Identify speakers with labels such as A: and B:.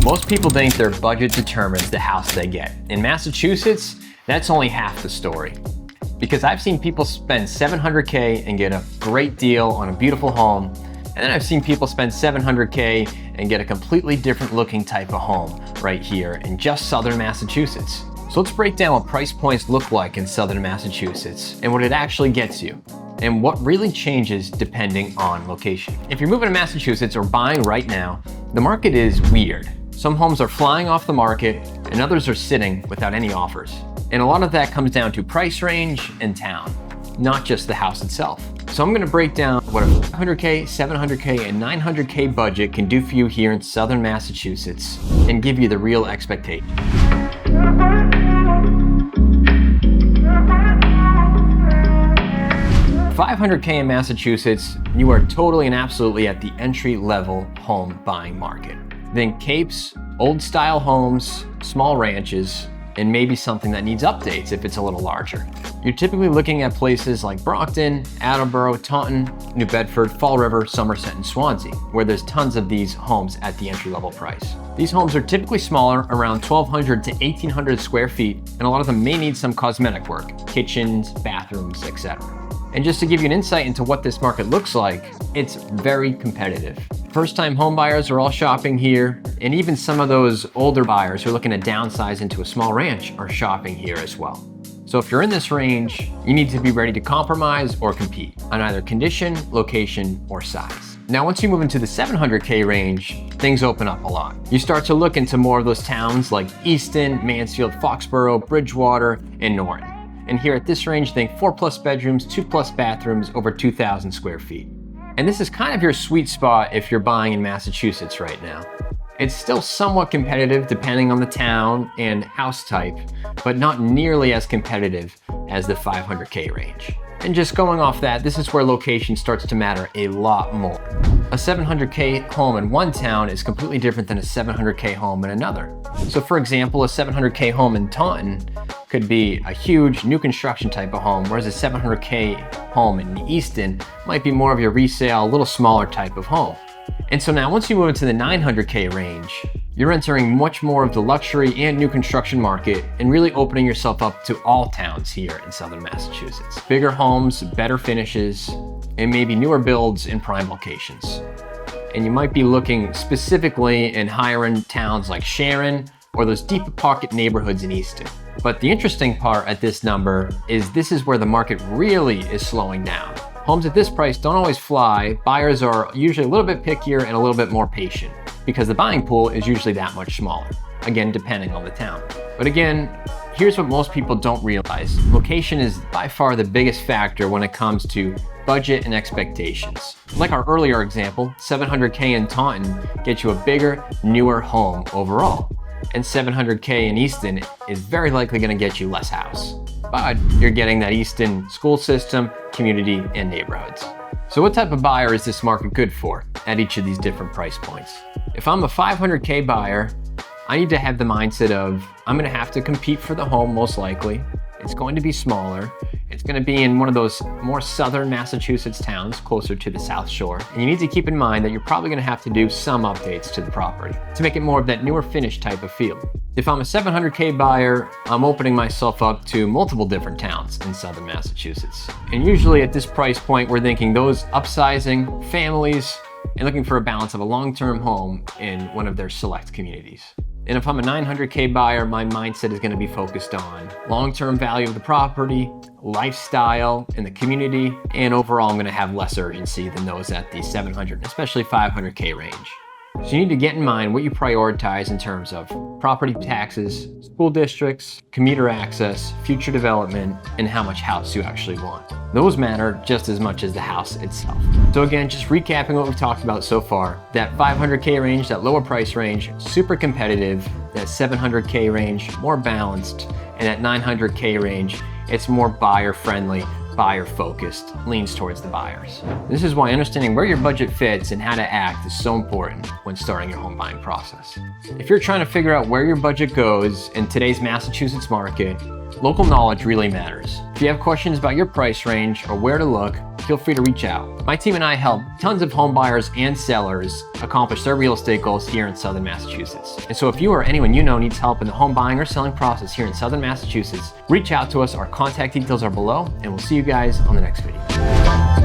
A: Most people think their budget determines the house they get. In Massachusetts, that's only half the story. Because I've seen people spend $700K and get a great deal on a beautiful home, and then I've seen people spend $700K and get a completely different looking type of home right here in just southern Massachusetts. So let's break down what price points look like in southern Massachusetts and what it actually gets you, and what really changes depending on location. If you're moving to Massachusetts or buying right now, the market is weird. Some homes are flying off the market and others are sitting without any offers. And a lot of that comes down to price range and town, not just the house itself. So I'm gonna break down what a $500K, $700K, and $900K budget can do for you here in southern Massachusetts and give you the real expectation. $500K in Massachusetts, you are totally and absolutely at the entry-level home buying market. Think capes, old style homes, small ranches, and maybe something that needs updates if it's a little larger. You're typically looking at places like Brockton, Attleboro, Taunton, New Bedford, Fall River, Somerset, and Swansea, where there's tons of these homes at the entry-level price. These homes are typically smaller, around 1,200 to 1,800 square feet, and a lot of them may need some cosmetic work, kitchens, bathrooms, etc. And just to give you an insight into what this market looks like, it's very competitive. First-time home buyers are all shopping here, and even some of those older buyers who are looking to downsize into a small ranch are shopping here as well. So if you're in this range, you need to be ready to compromise or compete on either condition, location, or size. Now, once you move into the $700K range, things open up a lot. You start to look into more of those towns like Easton, Mansfield, Foxborough, Bridgewater, and Norton. And here at this range, think 4+ bedrooms, 2+ bathrooms, over 2,000 square feet. And this is kind of your sweet spot if you're buying in Massachusetts right now. It's still somewhat competitive depending on the town and house type, but not nearly as competitive as the $500K range. And just going off that, this is where location starts to matter a lot more. A $700K home in one town is completely different than a $700K home in another. So for example, a $700K home in Taunton could be a huge new construction type of home, whereas a $700K home in Easton might be more of your resale, a little smaller type of home. And so now once you move into the $900K range, you're entering much more of the luxury and new construction market and really opening yourself up to all towns here in southern Massachusetts. Bigger homes, better finishes, and maybe newer builds in prime locations. And you might be looking specifically in higher end towns like Sharon or those deep pocket neighborhoods in Easton. But the interesting part at this number is this is where the market really is slowing down. Homes at this price don't always fly. Buyers are usually a little bit pickier and a little bit more patient because the buying pool is usually that much smaller, again, depending on the town. But again, here's what most people don't realize. Location is by far the biggest factor when it comes to budget and expectations. Like our earlier example, $700K in Taunton gets you a bigger, newer home overall. And $700K in Easton is very likely gonna get you less house. But you're getting that Easton school system, community, and neighborhoods. So what type of buyer is this market good for at each of these different price points? If I'm a $500K buyer, I need to have the mindset of, I'm gonna have to compete for the home most likely. It's going to be smaller. It's gonna be in one of those more southern Massachusetts towns closer to the South Shore. And you need to keep in mind that you're probably gonna have to do some updates to the property to make it more of that newer finish type of feel. If I'm a $700K buyer, I'm opening myself up to multiple different towns in southern Massachusetts. And usually at this price point, we're thinking those upsizing families and looking for a balance of a long-term home in one of their select communities. And if I'm a $900K buyer, my mindset is gonna be focused on long-term value of the property, lifestyle in the community, and overall I'm gonna have less urgency than those at the $700, especially $500K range. So you need to get in mind what you prioritize in terms of property taxes, school districts, commuter access, future development, and how much house you actually want. Those matter just as much as the house itself. So again, just recapping what we've talked about so far, that $500K range, that lower price range, super competitive, that $700K range, more balanced, and that $900K range, it's more buyer friendly, buyer focused, leans towards the buyers. This is why understanding where your budget fits and how to act is so important when starting your home buying process. If you're trying to figure out where your budget goes in today's Massachusetts market, Local knowledge really matters. If you have questions about your price range or where to look, feel free to reach out. My team and I help tons of home buyers and sellers accomplish their real estate goals here in Southern Massachusetts. And so if you or anyone you know needs help in the home buying or selling process here in Southern Massachusetts, reach out to us. Our contact details are below, and we'll see you guys on the next video.